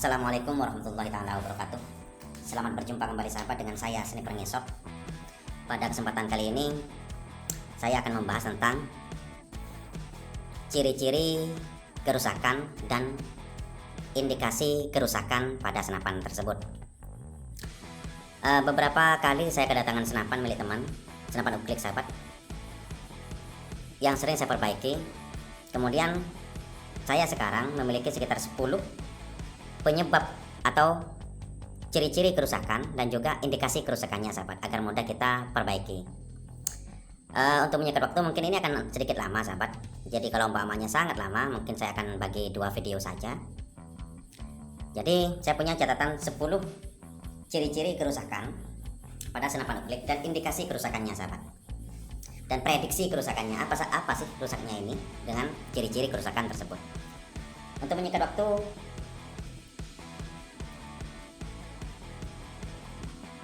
Assalamualaikum warahmatullahi wabarakatuh. Selamat berjumpa kembali sahabat dengan saya Sniper Ngesot. Pada kesempatan kali ini saya akan membahas tentang ciri-ciri kerusakan dan indikasi kerusakan pada senapan tersebut. Beberapa kali saya kedatangan senapan milik teman, senapan uklik sahabat, yang sering saya perbaiki. Kemudian saya sekarang memiliki sekitar 10 penyebab atau ciri-ciri kerusakan dan juga indikasi kerusakannya sahabat, agar mudah kita perbaiki. Untuk menyingkat waktu mungkin ini akan sedikit lama sahabat, jadi kalau umpamanya sangat lama mungkin saya akan bagi 2 video saja. Jadi saya punya catatan 10 ciri-ciri kerusakan pada senapan uklik dan indikasi kerusakannya sahabat, dan prediksi kerusakannya. Apa sih rusaknya ini dengan ciri-ciri kerusakan tersebut. Untuk menyingkat waktu,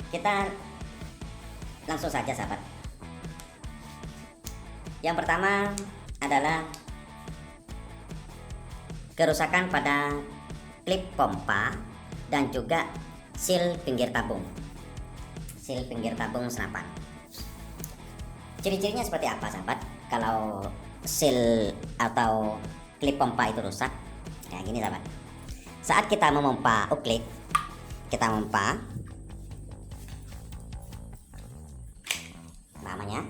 kita langsung saja sahabat. Yang pertama adalah kerusakan pada klip pompa dan juga seal pinggir tabung. Seal pinggir tabung senapan. Ciri-cirinya seperti apa sahabat? Kalau seal atau klip pompa itu rusak, kayak gini sahabat. Saat kita memompa uklik, kita memompa namanya,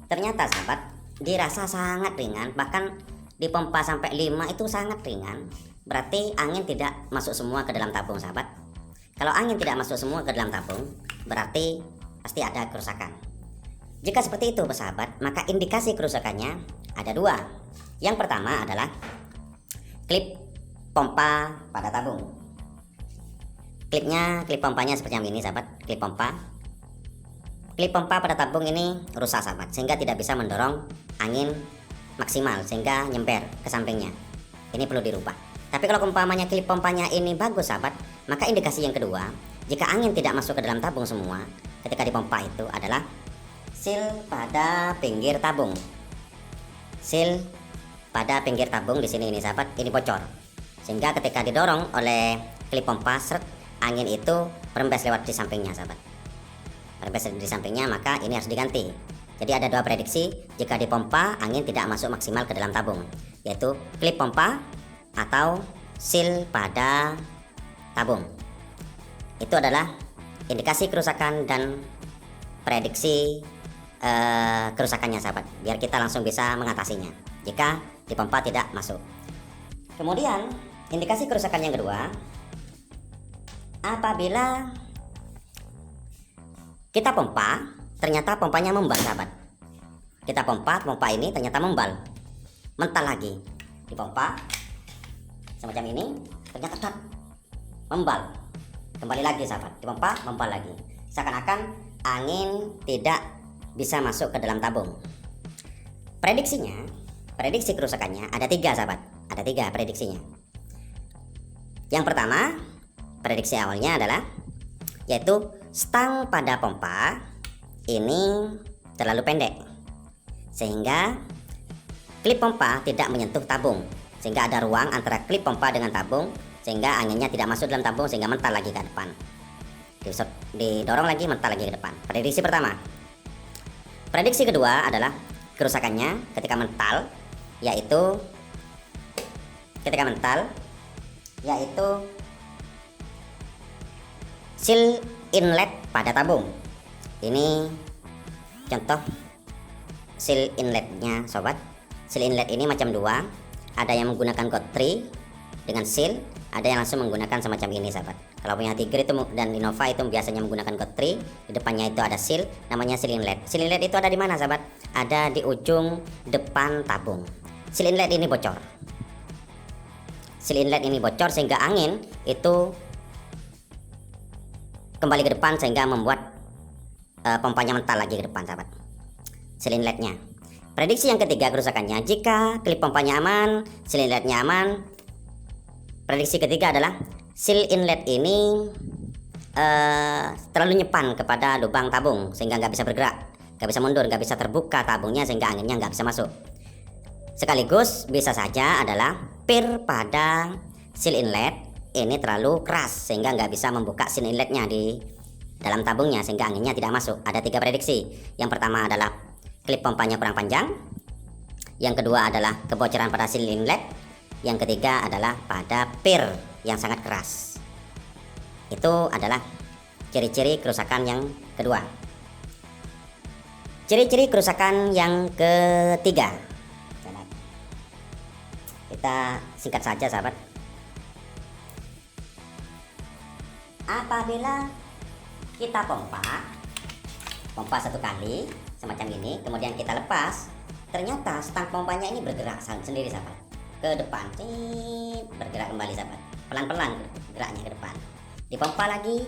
ternyata sahabat dirasa sangat ringan, bahkan dipompa sampai 5 itu sangat ringan. Berarti angin tidak masuk semua ke dalam tabung sahabat. Kalau angin tidak masuk semua ke dalam tabung, berarti pasti ada kerusakan. Jika seperti itu sahabat, maka indikasi kerusakannya ada 2. Yang pertama adalah klip pompa pada tabung. Klip pompanya seperti yang ini sahabat. Klip pompa pada tabung ini rusak sahabat, sehingga tidak bisa mendorong angin maksimal, sehingga nyemper ke sampingnya. Ini perlu dirubah. Tapi kalau umpamanya klip pompanya ini bagus sahabat, maka indikasi yang kedua, jika angin tidak masuk ke dalam tabung semua ketika dipompa, itu adalah seal pada pinggir tabung. Seal pada pinggir tabung di sini ini sahabat, ini bocor, sehingga ketika didorong oleh klip pompa, angin itu merembes lewat di sampingnya sahabat. Merembes di sampingnya, maka ini harus diganti. Jadi ada 2 prediksi jika dipompa angin tidak masuk maksimal ke dalam tabung, yaitu klip pompa atau seal pada tabung. Itu adalah indikasi kerusakan dan prediksi kerusakannya sahabat, biar kita langsung bisa mengatasinya jika dipompa tidak masuk. Kemudian indikasi kerusakan yang kedua, apabila kita pompa, ternyata pompanya membal sahabat. Kita pompa ini ternyata membal, mental lagi. Dipompa semacam ini, ternyata membal, kembali lagi sahabat. Dipompa, membal lagi, seakan-akan angin tidak bisa masuk ke dalam tabung. Prediksi kerusakannya ada 3 sahabat. Ada 3 prediksinya. Yang pertama, prediksi awalnya adalah yaitu stang pada pompa ini terlalu pendek, sehingga klip pompa tidak menyentuh tabung, sehingga ada ruang antara klip pompa dengan tabung, sehingga anginnya tidak masuk dalam tabung, sehingga mental lagi ke depan. Didorong lagi, mental lagi ke depan. Prediksi pertama. Prediksi kedua adalah kerusakannya ketika mental, yaitu seal inlet pada tabung. Ini contoh seal inletnya sobat. Seal inlet ini macam 2. Ada yang menggunakan Godfrey dengan seal, ada yang langsung menggunakan semacam ini sahabat. Kalau punya Tigre itu dan Innova itu biasanya menggunakan Godfrey, di depannya itu ada seal, namanya seal inlet. Seal inlet itu ada di mana sahabat? Ada di ujung depan tabung. Seal inlet ini bocor. Seal inlet ini bocor sehingga angin itu kembali ke depan, sehingga membuat pompanya mental lagi ke depan sahabat. Seal inletnya. Prediksi yang ketiga kerusakannya, jika klip pompanya aman, seal inletnya aman. Prediksi ketiga adalah seal inlet ini terlalu nyepan kepada lubang tabung, sehingga nggak bisa bergerak, nggak bisa mundur, nggak bisa terbuka tabungnya, sehingga anginnya nggak bisa masuk. Sekaligus bisa saja adalah pir pada seal inlet ini terlalu keras sehingga nggak bisa membuka seal inletnya di dalam tabungnya sehingga anginnya tidak masuk. Ada 3 prediksi. Yang pertama adalah klip pompanya kurang panjang. Yang kedua adalah kebocoran pada seal inlet. Yang ketiga adalah pada pir yang sangat keras. Itu adalah ciri-ciri kerusakan yang kedua. Ciri-ciri kerusakan yang ketiga, sahabat. Kita singkat saja, sahabat. Apabila kita pompa 1 kali semacam ini, kemudian kita lepas, ternyata stang pompanya ini bergerak sendiri, sahabat, ke depan, bergerak kembali, sahabat, pelan-pelan geraknya ke depan. Dipompa lagi,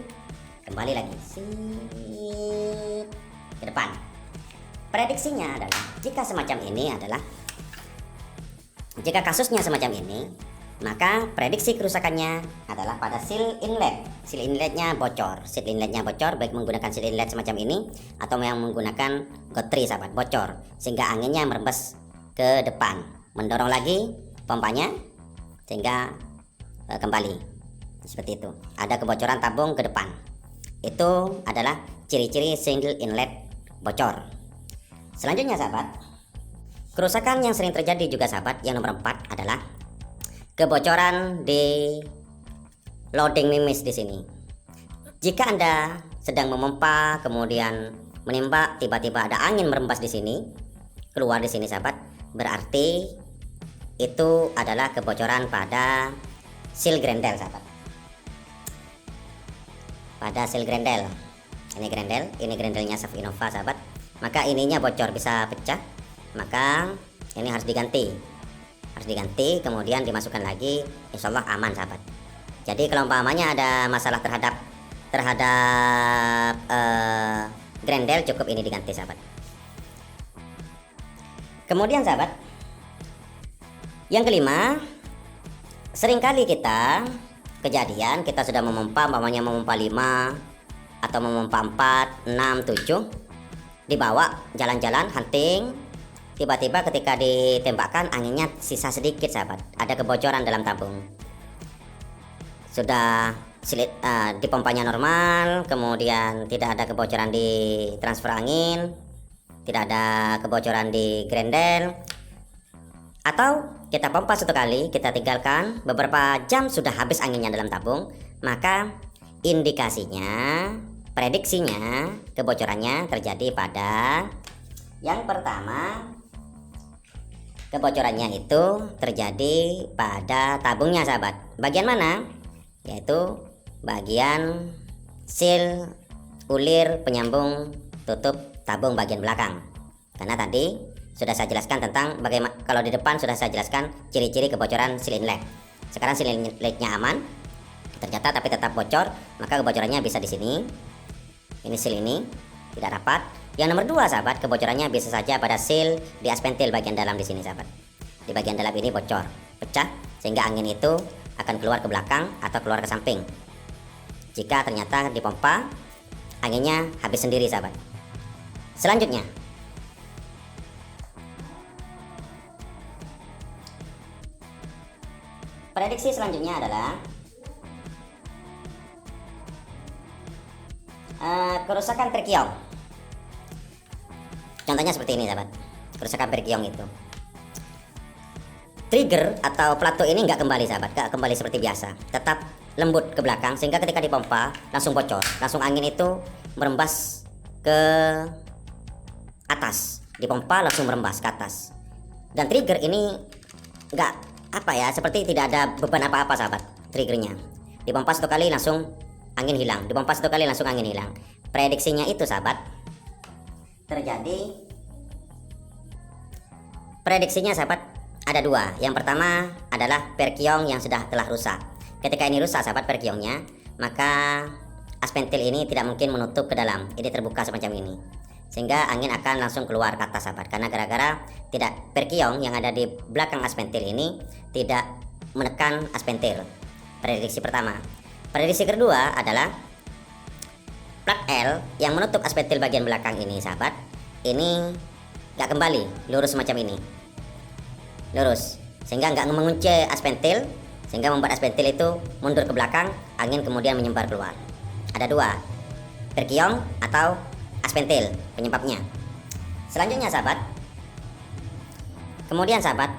kembali lagi, ke depan. Prediksinya adalah jika kasusnya semacam ini, maka prediksi kerusakannya adalah pada seal inlet. Seal inletnya bocor. Seal inletnya bocor baik menggunakan seal inlet semacam ini atau yang menggunakan gotri, sahabat, bocor sehingga anginnya merembes ke depan, mendorong lagi pompanya sehingga kembali. Seperti itu. Ada kebocoran tabung ke depan. Itu adalah ciri-ciri single inlet bocor. Selanjutnya, sahabat, kerusakan yang sering terjadi juga, sahabat, yang nomor 4 adalah kebocoran di loading mimis di sini. Jika Anda sedang memompa kemudian menembak, tiba-tiba ada angin merembas di sini, keluar di sini, sahabat, berarti itu adalah kebocoran pada seal grendel, sahabat. Pada seal grendel. Ini grendelnya Saf Innova, sahabat. Maka ininya bocor, bisa pecah. Maka ini harus diganti. Kemudian dimasukkan lagi, insya Allah aman, sahabat. Jadi kalau umpamanya ada masalah terhadap grendel, cukup ini diganti, sahabat. Kemudian, sahabat, yang kelima, seringkali kita kejadian kita sudah memompa, umpamanya memompa 5 atau memompa 4, 6, 7, dibawa jalan-jalan hunting, tiba-tiba ketika ditembakkan anginnya sisa sedikit, sahabat, ada kebocoran dalam tabung. Sudah dipompanya normal, kemudian tidak ada kebocoran di transfer angin, tidak ada kebocoran di grendel, atau kita pompa 1 kali, kita tinggalkan beberapa jam sudah habis anginnya dalam tabung, maka indikasinya, prediksinya kebocorannya terjadi pada yang pertama, kebocorannya itu terjadi pada tabungnya, sahabat. Bagian mana? Yaitu bagian seal ulir penyambung tutup tabung bagian belakang. Karena tadi sudah saya jelaskan tentang bagaimana, kalau di depan sudah saya jelaskan ciri-ciri kebocoran seal inlet. Sekarang seal inletnya aman, ternyata tapi tetap bocor, maka kebocorannya bisa di sini. Ini seal ini tidak rapat. Yang nomor 2, sahabat, kebocorannya bisa saja pada seal di aspentil bagian dalam di sini, sahabat. Di bagian dalam ini bocor, pecah sehingga angin itu akan keluar ke belakang atau keluar ke samping. Jika ternyata dipompa, anginnya habis sendiri, sahabat. Selanjutnya, prediksi selanjutnya adalah kerusakan perkiong. Contohnya seperti ini, sahabat. Kerusakan perkiong itu, trigger atau plato ini nggak kembali, sahabat, nggak kembali seperti biasa, tetap lembut ke belakang sehingga ketika dipompa langsung bocor, langsung angin itu merembas ke atas, dipompa langsung merembas ke atas. Dan trigger ini nggak seperti tidak ada beban apa-apa, sahabat. Triggernya dipompa 1 kali langsung angin hilang, dipompa 1 kali langsung angin hilang. Prediksinya itu, sahabat, terjadi, prediksinya, sahabat, ada 2. Yang pertama adalah perkiong yang telah rusak. Ketika ini rusak, sahabat, perkiongnya, maka aspentil ini tidak mungkin menutup ke dalam, ini terbuka semacam ini, sehingga angin akan langsung keluar ke atas, sahabat, karena gara-gara tidak perkiong yang ada di belakang aspentil ini tidak menekan aspentil. Prediksi pertama. Prediksi kedua adalah plat L yang menutup aspentil bagian belakang ini, sahabat, ini nggak kembali lurus semacam ini. lurus, sehingga nggak mengunci aspentil, sehingga membuat aspentil itu mundur ke belakang, angin kemudian menyembar keluar. Ada dua, perkiong atau aspentil penyebabnya. Selanjutnya sahabat, kemudian sahabat,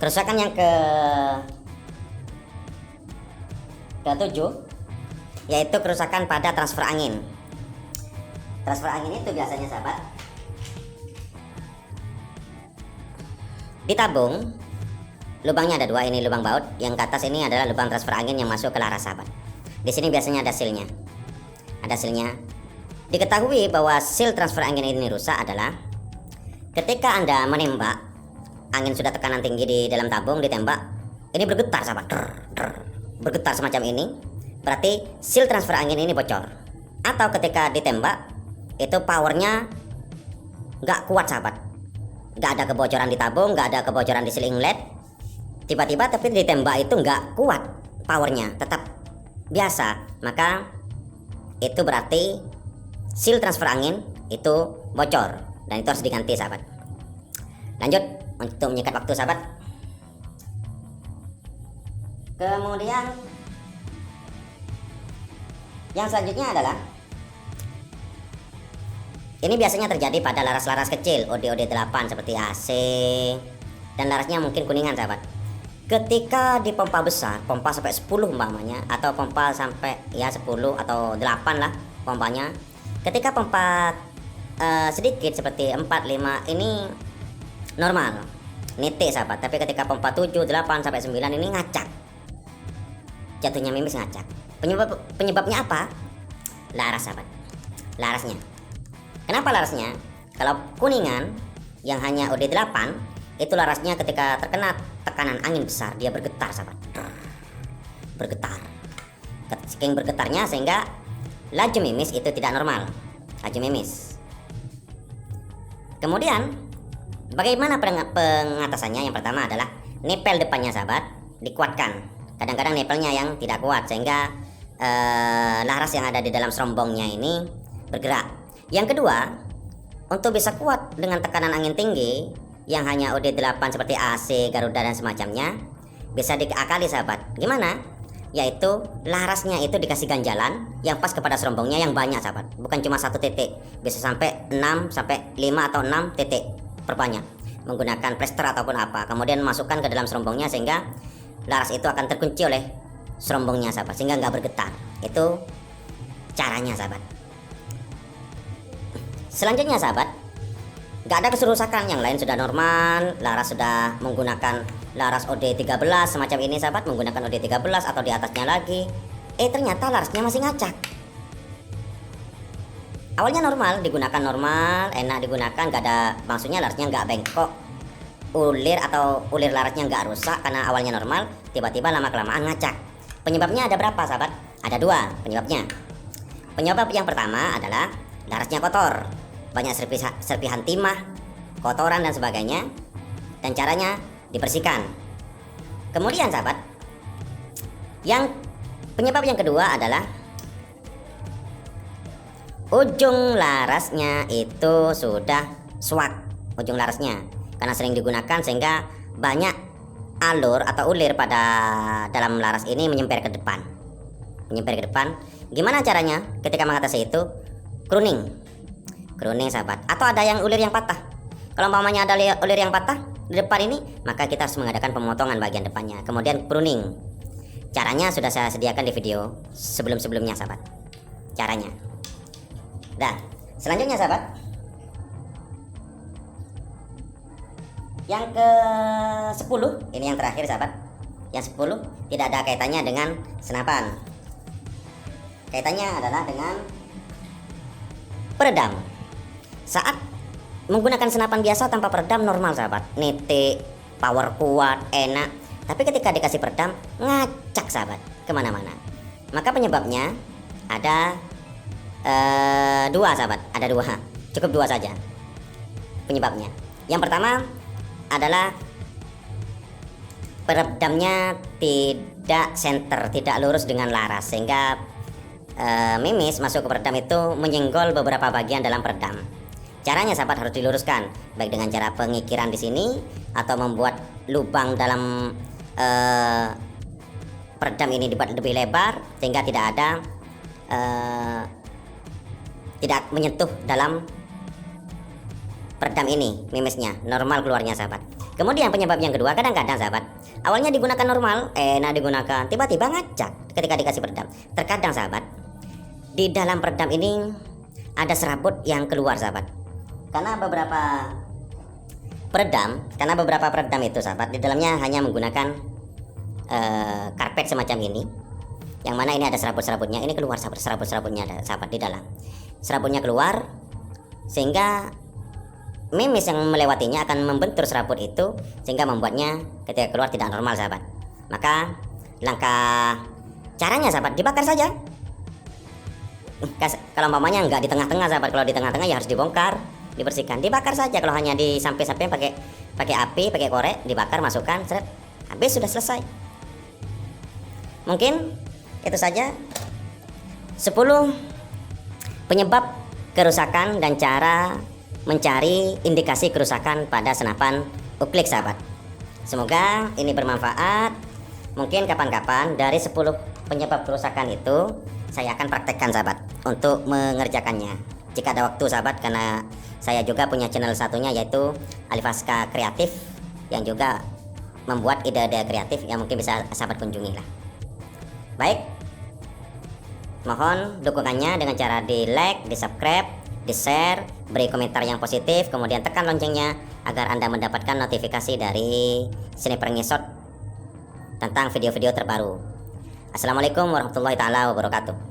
kerusakan yang ke-7 yaitu kerusakan pada transfer angin. Transfer angin itu biasanya sahabat di tabung, lubangnya ada dua, ini lubang baut, yang ke atas ini adalah lubang transfer angin yang masuk ke laras sahabat. Di sini biasanya ada silnya. Ada silnya. Diketahui bahwa sil transfer angin ini rusak adalah ketika Anda menembak, angin sudah tekanan tinggi di dalam tabung, ditembak, ini bergetar sahabat. Bergetar semacam ini, berarti sil transfer angin ini bocor. Atau ketika ditembak, itu powernya nggak kuat sahabat. Nggak ada kebocoran di tabung, nggak ada kebocoran di sil inlet. Tiba-tiba tapi ditembak itu nggak kuat powernya, tetap biasa. Maka itu berarti sil transfer angin itu bocor dan itu harus diganti sahabat. Lanjut untuk menyikat waktu sahabat. Kemudian yang selanjutnya adalah ini biasanya terjadi pada laras-laras kecil OD-OD8 seperti AC, dan larasnya mungkin kuningan sahabat. Ketika di pompa besar, pompa sampai 10 umpamanya, atau pompa sampai ya 10 atau 8 lah pompanya. Ketika pompa sedikit seperti 4, 5 ini normal, nitik sahabat. Tapi ketika pompa 7, 8 sampai 9 ini ngacak. Jatuhnya mimis ngacak. Penyebabnya apa? Laras sahabat. Larasnya. Kenapa larasnya? Kalau kuningan yang hanya OD8 itu larasnya ketika terkena tekanan angin besar dia bergetar sahabat. Bergetar. Saking bergetarnya sehingga laju mimis itu tidak normal. Laju mimis. Kemudian bagaimana pengatasannya? Yang pertama adalah nipel depannya sahabat dikuatkan. Kadang-kadang nipelnya yang tidak kuat sehingga laras yang ada di dalam serombongnya ini bergerak. Yang kedua, untuk bisa kuat dengan tekanan angin tinggi yang hanya OD8 seperti AC, Garuda dan semacamnya, bisa diakali sahabat. Gimana? Yaitu larasnya itu dikasih ganjalan yang pas kepada serombongnya yang banyak sahabat. Bukan cuma satu titik, bisa sampai 6 sampai 5 atau 6 titik perbanyak menggunakan plester ataupun apa. Kemudian masukkan ke dalam serombongnya sehingga laras itu akan terkunci oleh serombongnya sahabat sehingga nggak bergetar. Itu caranya sahabat. Selanjutnya sahabat, nggak ada kerusakan, yang lain sudah normal, laras sudah menggunakan laras OD13 semacam ini sahabat, menggunakan OD13 atau di atasnya lagi, ternyata larasnya masih ngacak. Awalnya normal, digunakan normal, enak digunakan, nggak ada, maksudnya larasnya nggak bengkok, ulir atau ulir larasnya nggak rusak karena awalnya normal, tiba-tiba lama kelamaan ngacak. Penyebabnya ada berapa sahabat? Ada dua penyebabnya. Penyebab yang pertama adalah larasnya kotor, banyak serpihan timah, kotoran dan sebagainya, dan caranya dibersihkan. Kemudian sahabat, yang penyebab yang kedua adalah ujung larasnya itu sudah suak, ujung larasnya karena sering digunakan sehingga banyak alur atau ulir pada dalam laras ini menyemper ke depan. Menyemper ke depan. Gimana caranya ketika mengatasi itu? Pruning sahabat, atau ada yang ulir yang patah. Kalau umpamanya ada ulir yang patah di depan ini, maka kita harus mengadakan pemotongan bagian depannya, kemudian pruning. Caranya sudah saya sediakan di video sebelum-sebelumnya sahabat, caranya. Nah, selanjutnya sahabat, yang ke-10 ini yang terakhir sahabat. Yang 10 tidak ada kaitannya dengan senapan. Kaitannya adalah dengan peredam. Saat menggunakan senapan biasa tanpa peredam normal sahabat, nitik, power kuat, enak. Tapi ketika dikasih peredam ngacak sahabat kemana-mana. Maka penyebabnya ada dua sahabat, ada dua, cukup dua saja penyebabnya. Yang pertama adalah peredamnya tidak center, tidak lurus dengan laras sehingga mimis masuk ke peredam itu menyenggol beberapa bagian dalam peredam. caranya sahabat harus diluruskan, baik dengan cara pengikiran di sini atau membuat lubang dalam peredam ini dibuat lebih lebar sehingga tidak menyentuh dalam peredam ini, mimisnya normal keluarnya sahabat. Kemudian penyebab yang kedua, kadang-kadang sahabat awalnya digunakan normal, enak digunakan, tiba-tiba ngacak ketika dikasih peredam. Terkadang sahabat di dalam peredam ini ada serabut yang keluar sahabat, karena beberapa peredam itu sahabat di dalamnya hanya menggunakan karpet semacam ini, yang mana ini ada serabut-serabutnya. Ini keluar serabut-serabutnya ada sahabat di dalam. Serabutnya keluar sehingga mimis yang melewatinya akan membentur serabut itu sehingga membuatnya ketika keluar tidak normal sahabat. Maka langkah caranya sahabat dibakar saja. Kalau umpamanya nggak di tengah-tengah sahabat, kalau di tengah-tengah ya harus dibongkar, dibersihkan, dibakar saja. Kalau hanya di samping-samping pakai api, pakai korek, dibakar, masukkan, seret, habis, sudah selesai. Mungkin itu saja 10 penyebab kerusakan dan cara mencari indikasi kerusakan pada senapan uklik sahabat. Semoga ini bermanfaat. Mungkin kapan-kapan dari 10 penyebab kerusakan itu saya akan praktekkan sahabat untuk mengerjakannya jika ada waktu sahabat, karena saya juga punya channel satunya yaitu Alifaska Kreatif yang juga membuat ide-ide kreatif yang mungkin bisa sahabat kunjungi lah. Baik, mohon dukungannya dengan cara di like, di subscribe, di share, beri komentar yang positif, kemudian tekan loncengnya agar Anda mendapatkan notifikasi dari Sniper Ngesot tentang video-video terbaru. Assalamualaikum warahmatullahi taala wabarakatuh.